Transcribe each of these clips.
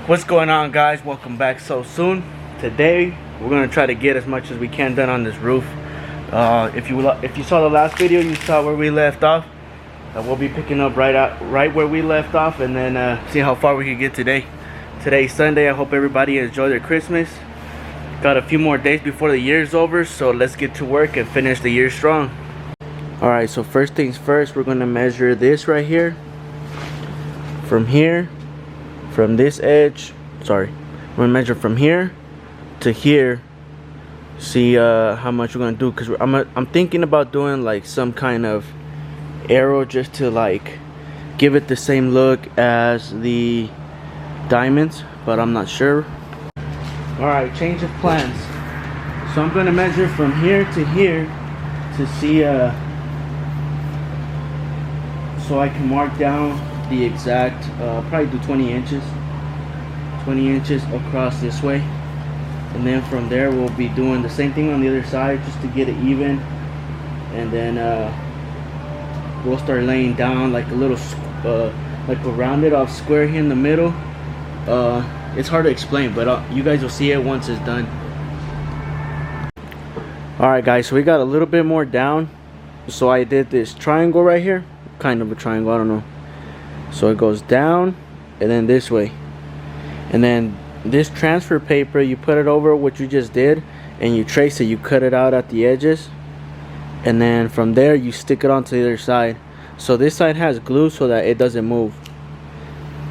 What's going on, guys? Welcome back so soon. Today we're gonna try to get as much as we can done on this roof. If you saw the last video, you saw where we left off. We'll be picking up right where we left off, and then see how far we can get today. Today's Sunday. I hope everybody enjoyed their Christmas. Got a few more days before the year's over, so let's get to work and finish the year strong. Alright, so first things first, we're gonna measure this right here. From this edge, sorry, I'm gonna measure from here to here. See how much we're gonna do, because I'm thinking about doing like some kind of arrow just to like give it the same look as the diamonds, but I'm not sure. All right, change of plans. So I'm gonna measure from here to here to see so I can mark down the exact probably do 20 inches across this way, and then from there we'll be doing the same thing on the other side just to get it even, and then we'll start laying down like a little like a rounded off square here in the middle. It's hard to explain, but you guys will see it once it's done. Alright guys, so we got a little bit more down. So I did this triangle right here, kind of a triangle, I don't know. So it goes down and then this way, and then this transfer paper, you put it over what you just did and you trace it, you cut it out at the edges, and then from there you stick it onto the other side. So this side has glue so that it doesn't move.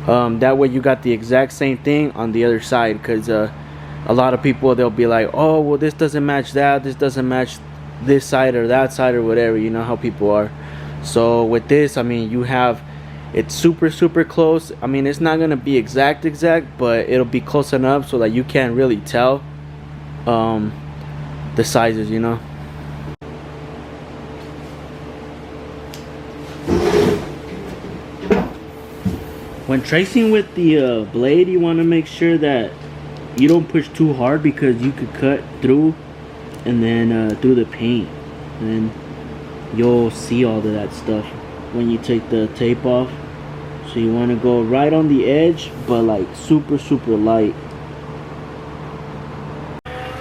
That way you got the exact same thing on the other side, because a lot of people, they'll be like, oh well, this doesn't match that, this doesn't match this side or that side or whatever, you know how people are. So with this, I mean, you have it's super close. I mean, it's not gonna be exact, but it'll be close enough so that you can't really tell the sizes, you know. When tracing with the blade, you want to make sure that you don't push too hard, because you could cut through and then through the paint, and then you'll see all of that stuff when you take the tape off. So you want to go right on the edge, but like super light.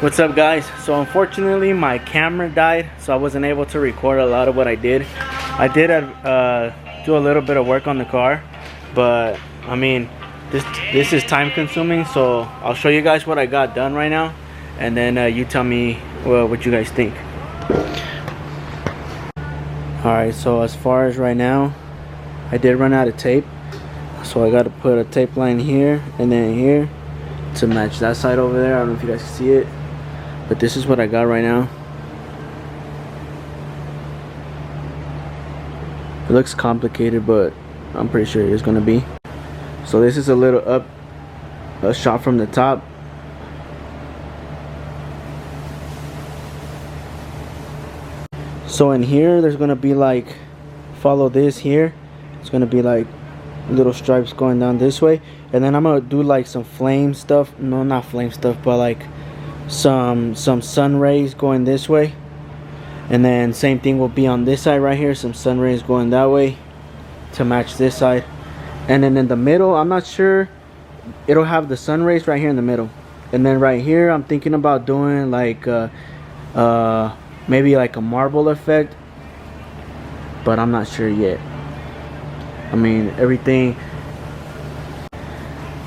What's up, guys? So unfortunately my camera died, so I wasn't able to record a lot of what I did. I did do a little bit of work on the car, but I mean, this is time consuming, so I'll show you guys what I got done right now, and then you tell me what you guys think. Alright, so as far as right now, I did run out of tape, so I got to put a tape line here and then here to match that side over there. I don't know if you guys can see it, but this is what I got right now. It looks complicated, but I'm pretty sure it is going to be. So this is a little up, a shot from the top. So in here, there's going to be like, follow this here, it's going to be like little stripes going down this way, and then I'm going to do like some flame stuff, no, not flame stuff, but like some sun rays going this way, and then same thing will be on this side right here, some sun rays going that way to match this side. And then in the middle, I'm not sure, it'll have the sun rays right here in the middle, and then right here I'm thinking about doing like maybe like a marble effect, but I'm not sure yet. I mean, everything,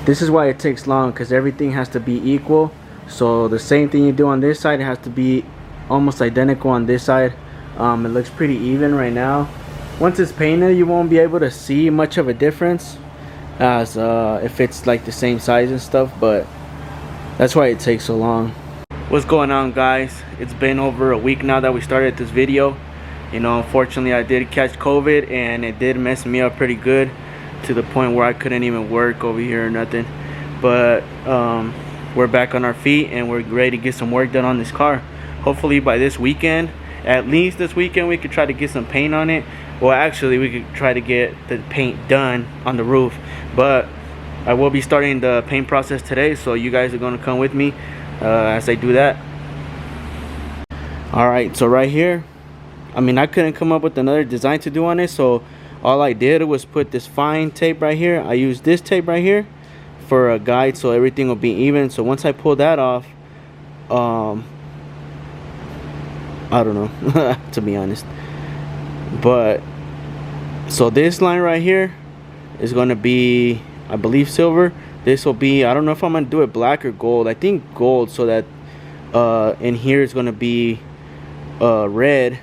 this is why it takes long, because everything has to be equal. So the same thing you do on this side, it has to be almost identical on this side. It looks pretty even right now. Once it's painted, you won't be able to see much of a difference as if it's like the same size and stuff, but that's why it takes so long. What's going on, guys? It's been over a week now that we started this video. You know, unfortunately I did catch COVID, and it did mess me up pretty good, to the point where I couldn't even work over here or nothing. But we're back on our feet, and we're ready to get some work done on this car. Hopefully by this weekend, at least this weekend, we could try to get some paint on it. Well, actually we could try to get the paint done on the roof, but I will be starting the paint process today, so you guys are going to come with me as I do that. Alright, so right here, I mean, I couldn't come up with another design to do on it, so all I did was put this fine tape right here. I used this tape right here, for a guide so everything will be even. So once I pull that off, I don't know to be honest, but so this line right here is going to be, I believe, silver. This will be, I don't know if I'm going to do it black or gold. I think gold, so that in here is going to be red,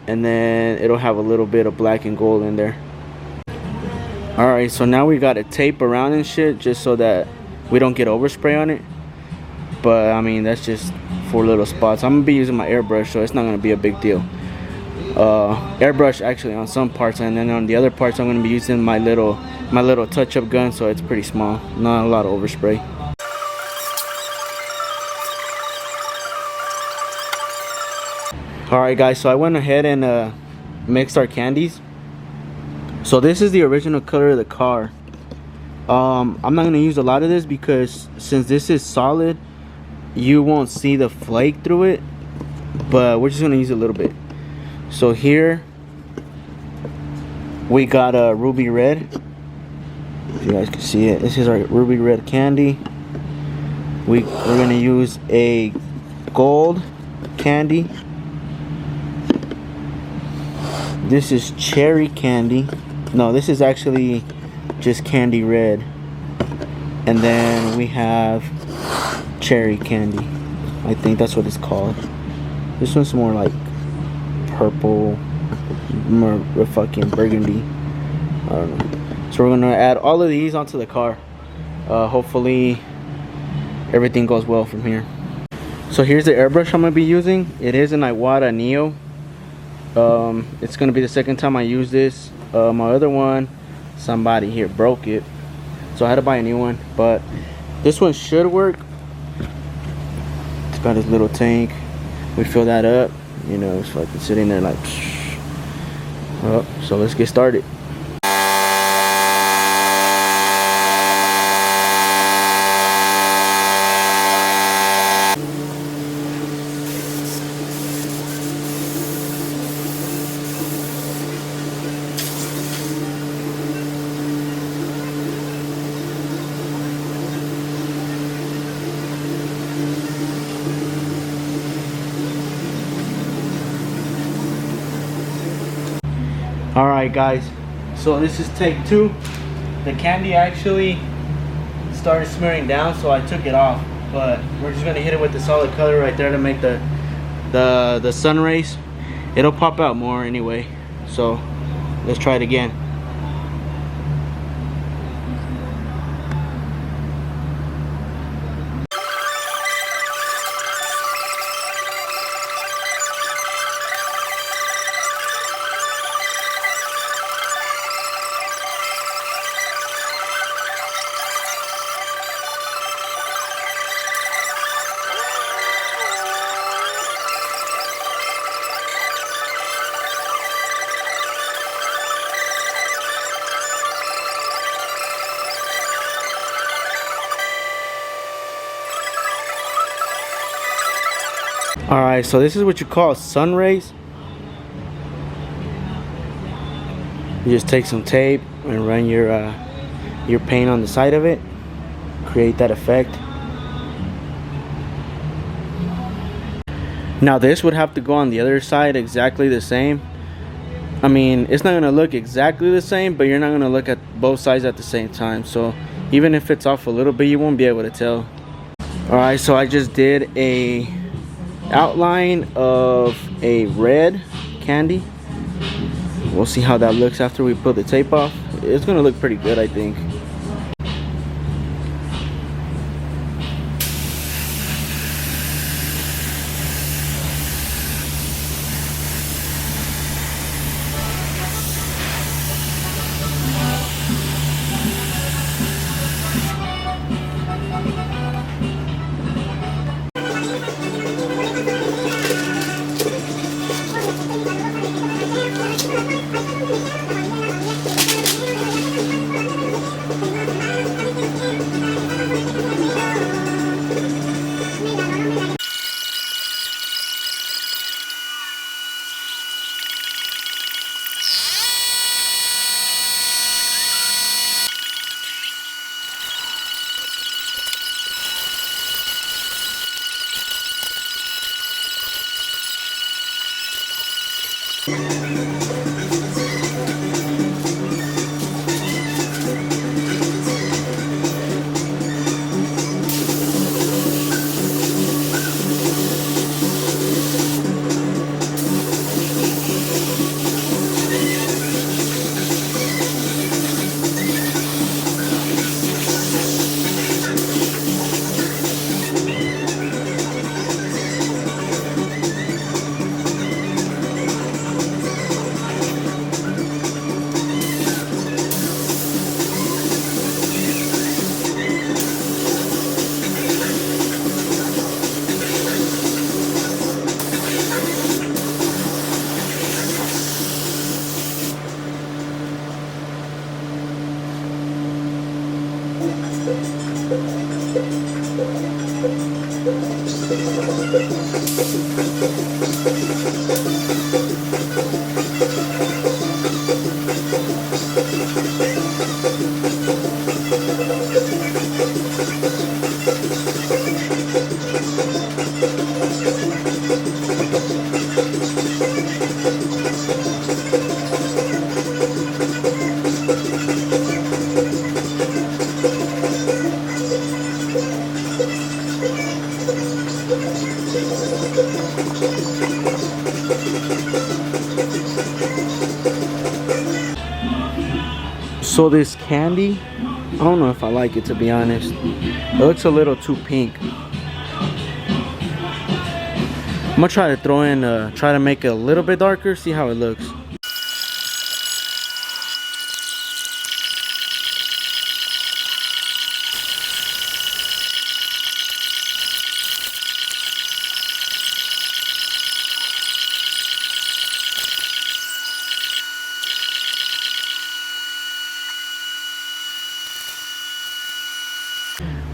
and then it'll have a little bit of black and gold in there. Alright, so now we got to tape around and shit just so that we don't get overspray on it. But I mean, that's just for little spots. I'm gonna be using my airbrush, so it's not gonna be a big deal. Airbrush actually on some parts, and then on the other parts I'm gonna be using my little touch-up gun, so it's pretty small, not a lot of overspray. Alright guys, so I went ahead and mixed our candies. So this is the original color of the car. I'm not gonna use a lot of this because since this is solid, you won't see the flake through it, but we're just gonna use a little bit. So here we got a ruby red. If you guys can see it, this is our ruby red candy. We're gonna use a gold candy. This is cherry candy. No, this is actually just candy red. And then we have cherry candy. I think that's what it's called. This one's more like purple, more fucking burgundy. I don't know. So we're gonna add all of these onto the car. Hopefully everything goes well from here. So here's the airbrush I'm gonna be using. It is an Iwata Neo. It's gonna be the second time I use this. My other one, somebody here broke it, so I had to buy a new one, but this one should work. It's got this little tank. We fill that up, you know, it's fucking sitting there like oh, so let's get started. Alright guys, so this is take 2. The candy actually started smearing down, so I took it off, but we're just gonna hit it with the solid color right there to make the sun rays. It'll pop out more anyway, so let's try it again. Alright, so this is what you call sun rays. You just take some tape and run your paint on the side of it, create that effect. Now this would have to go on the other side exactly the same. I mean, it's not gonna look exactly the same, but you're not gonna look at both sides at the same time, so even if it's off a little bit, you won't be able to tell. Alright, so I just did a outline of a red candy. We'll see how that looks after we put the tape off. It's gonna look pretty good, I think. So this candy, I don't know if I like it, to be honest. It looks a little too pink. I'm gonna try to throw in, try to make it a little bit darker, see how it looks.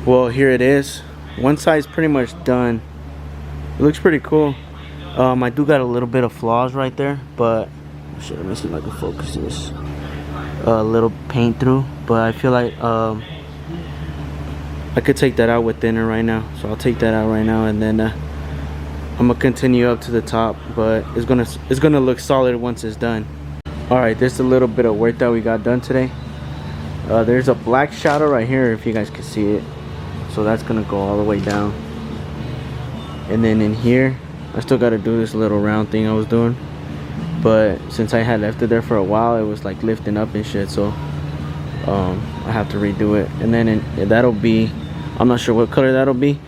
Well, here it is. One side's pretty much done. It looks pretty cool. I do got a little bit of flaws right there, but shit, let me see if I can focus this. A little paint through, but I feel like I could take that out with thinner right now. So I'll take that out right now, and then I'm gonna continue up to the top. But it's gonna look solid once it's done. All right, there's a little bit of work that we got done today. There's a black shadow right here, if you guys can see it. So that's gonna go all the way down, and then in here I still got to do this little round thing I was doing, but since I had left it there for a while, it was like lifting up and shit, so I have to redo it. And then that'll be, I'm not sure what color that'll be,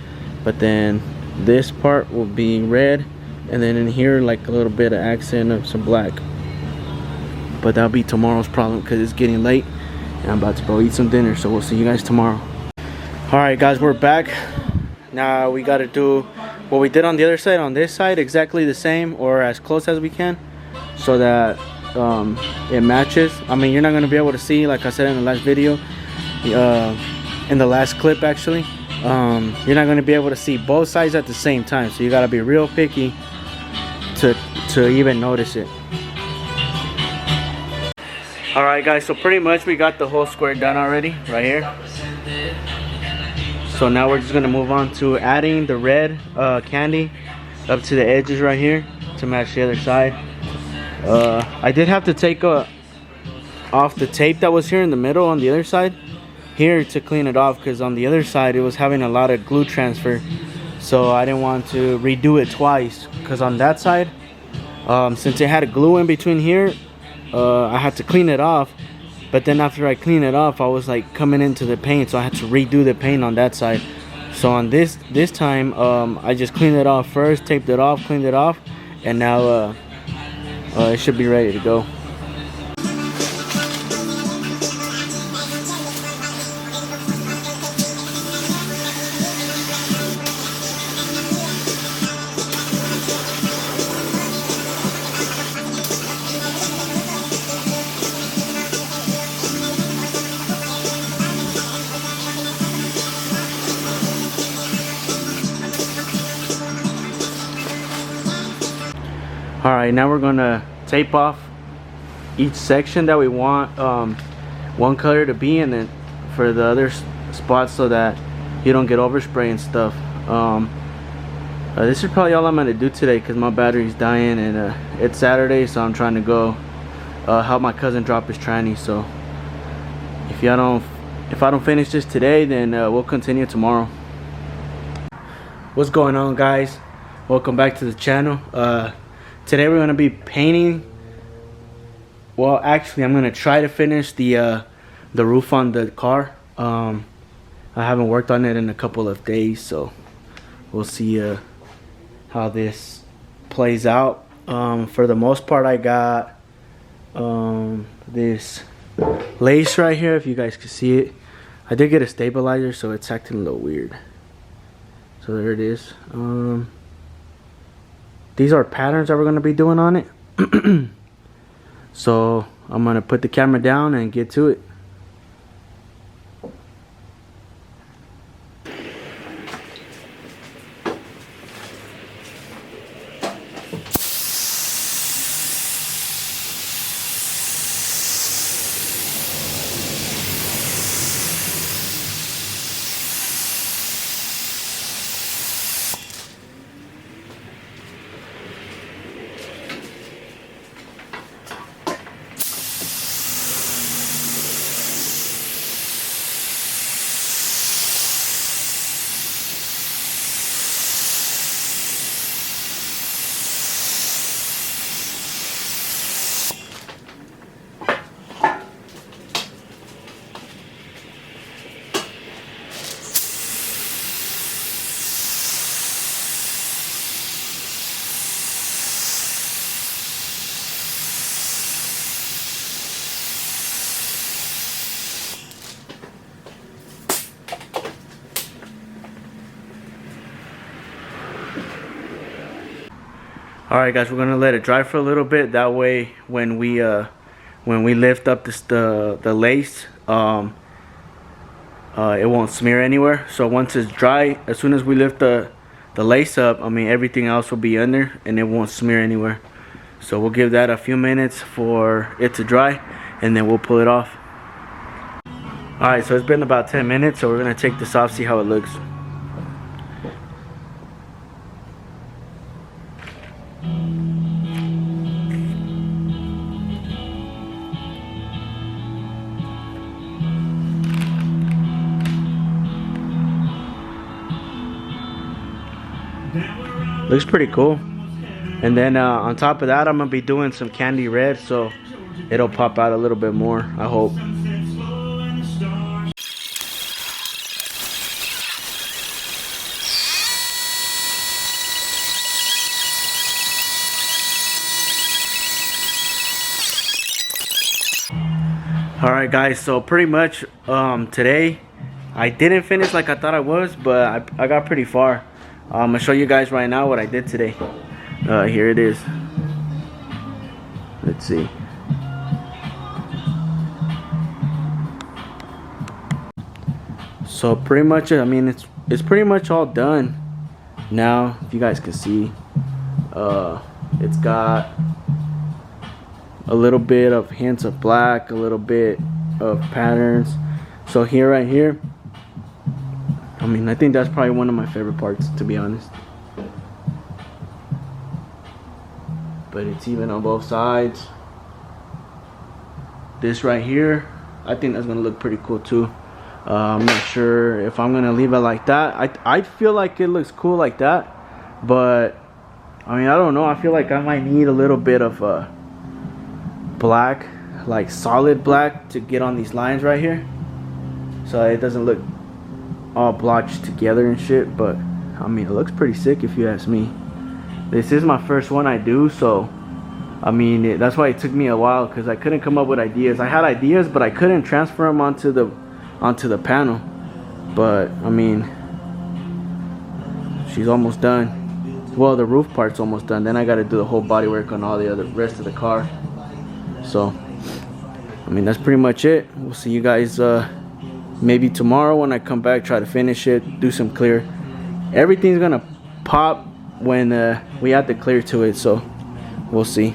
but then this part will be red, and then in here like a little bit of accent of some black. But that'll be tomorrow's problem because it's getting late and I'm about to go eat some dinner, so we'll see you guys tomorrow. Alright guys, we're back. Now we got to do what we did on the other side, on this side, exactly the same or as close as we can, so that it matches. I mean, you're not going to be able to see, like I said in the last video, in the last clip actually, you're not going to be able to see both sides at the same time, so you got to be real picky to even notice it. Alright guys, so pretty much we got the whole square done already right here. So now we're just gonna move on to adding the red candy up to the edges right here to match the other side. I did have to take off the tape that was here in the middle on the other side here to clean it off, because on the other side it was having a lot of glue transfer, so I didn't want to redo it twice. Because on that side, since it had glue in between here, I had to clean it off. But then after I cleaned it off, I was like coming into the paint, so I had to redo the paint on that side. So on this time, I just cleaned it off first, taped it off, cleaned it off, and now it should be ready to go. Alright, now we're gonna tape off each section that we want one color to be, and then for the other spots so that you don't get overspray and stuff. This is probably all I'm gonna do today because my battery's dying, and it's Saturday, so I'm trying to go help my cousin drop his tranny. So if I don't finish this today, then we'll continue tomorrow. What's going on, guys? Welcome back to the channel. Today we're gonna be painting. Well, actually, I'm gonna try to finish the roof on the car. I haven't worked on it in a couple of days, so we'll see how this plays out. For the most part, I got this lace right here, if you guys can see it. I did get a stabilizer, so it's acting a little weird. So there it is. These are patterns that we're going to be doing on it. So I'm going to put the camera down and get to it. All right, guys, we're gonna let it dry for a little bit. That way, when we lift up the lace, it won't smear anywhere. So once it's dry, as soon as we lift the lace up, I mean everything else will be under and it won't smear anywhere. So we'll give that a few minutes for it to dry, and then we'll pull it off. All right, so it's been about 10 minutes, so we're gonna take this off, see how it looks. Looks pretty cool. And then on top of that, I'm gonna be doing some candy red, so it'll pop out a little bit more, I hope. Alright guys, so pretty much today I didn't finish like I thought I was, but I got pretty far. I'm gonna show you guys right now what I did today. Here it is. Let's see. So pretty much, I mean, it's pretty much all done now. If you guys can see, it's got a little bit of hints of black, a little bit of patterns. So here, right here, I mean, I think that's probably one of my favorite parts, to be honest. But it's even on both sides. This right here, I think that's gonna look pretty cool too. I'm not sure if I'm gonna leave it like that. I feel like it looks cool like that, but I mean, I don't know. I feel like I might need a little bit of black, like solid black, to get on these lines right here, so it doesn't look all blotched together and shit. But I mean, it looks pretty sick if you ask me. This is my first one I do, so I mean, that's why it took me a while, because I couldn't come up with ideas. I had ideas, but I couldn't transfer them onto the panel. But I mean, she's almost done. Well, the roof part's almost done. Then I got to do the whole bodywork on all the other rest of the car. So I mean, that's pretty much it. We'll see you guys maybe tomorrow when I come back, try to finish it, do some clear. Everything's gonna pop when we add the clear to it, so we'll see.